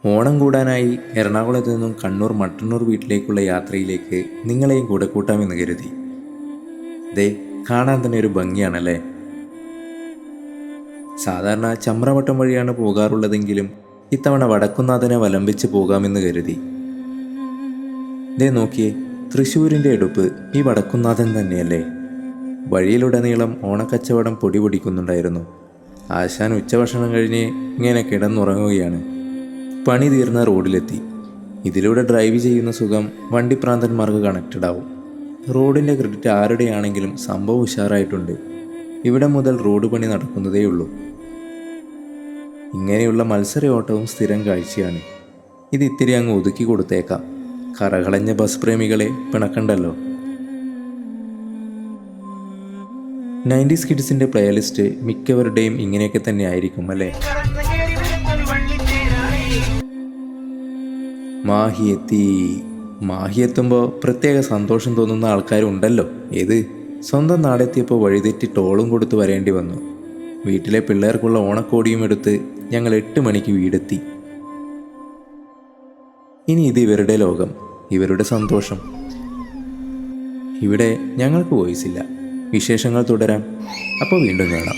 ഓണം കൂടാനായി എറണാകുളത്ത് നിന്നും കണ്ണൂർ മട്ടന്നൂർ വീട്ടിലേക്കുള്ള യാത്രയിലേക്ക് നിങ്ങളെയും കൂടെ കൂട്ടാമെന്ന് കരുതി. ദേ, കാണാൻ തന്നെ ഒരു ഭംഗിയാണല്ലേ. സാധാരണ ചമ്രവട്ടം വഴിയാണ് പോകാറുള്ളതെങ്കിലും ഇത്തവണ വടക്കുന്നാഥനെ വലംബിച്ച് പോകാമെന്ന് കരുതി. ദേ നോക്കിയേ, തൃശ്ശൂരിൻ്റെ എടുപ്പ് ഈ വടക്കുന്നാഥൻ തന്നെയല്ലേ. വഴിയിലുടനീളം ഓണക്കച്ചവടം പൊടി പൊടിക്കുന്നുണ്ടായിരുന്നു. ആശാൻ ഉച്ചഭക്ഷണം കഴിഞ്ഞ് ഇങ്ങനെ കിടന്നുറങ്ങുകയാണ്. പണി തീർന്ന റോഡിലെത്തി. ഇതിലൂടെ ഡ്രൈവ് ചെയ്യുന്ന സുഖം വണ്ടിപ്രാന്തന്മാർക്ക് കണക്റ്റഡ് ആവും. റോഡിൻ്റെ ക്രെഡിറ്റ് ആരുടെയാണെങ്കിലും സംഭവം ഉഷാറായിട്ടുണ്ട്. ഇവിടെ മുതൽ റോഡ് പണി നടക്കുന്നതേയുള്ളൂ. ഇങ്ങനെയുള്ള മത്സരയോട്ടവും സ്ഥിരം കാഴ്ചയാണ്. ഇത് ഇത്തിരി അങ്ങ് ഒതുക്കി കൊടുത്തേക്കാം. കറകളഞ്ഞ ബസ് പ്രേമികളെ പിണക്കണ്ടല്ലോ. 90s കിഡ്സിൻ്റെ പ്ലേലിസ്റ്റ് മിക്കവരുടെയും ഇങ്ങനെയൊക്കെ തന്നെ ആയിരിക്കും അല്ലേ. മാഹി എത്തുമ്പോൾ പ്രത്യേക സന്തോഷം തോന്നുന്ന ആൾക്കാരുണ്ടല്ലോ. ഏത് സ്വന്തം നാടെത്തിയപ്പോൾ വഴിതെറ്റി ടോളും കൊടുത്ത് വരേണ്ടി വന്നു. വീട്ടിലെ പിള്ളേർക്കുള്ള ഓണക്കോടിയും എടുത്ത് ഞങ്ങൾ 8 മണിക്ക് വീടെത്തി. ഇനി ഇത് ഇവരുടെ ലോകം, ഇവരുടെ സന്തോഷം. ഇവിടെ ഞങ്ങൾക്ക് വോയിസ് ഇല്ല. വിശേഷങ്ങൾ തുടരാം. അപ്പോൾ വീണ്ടും കാണാം.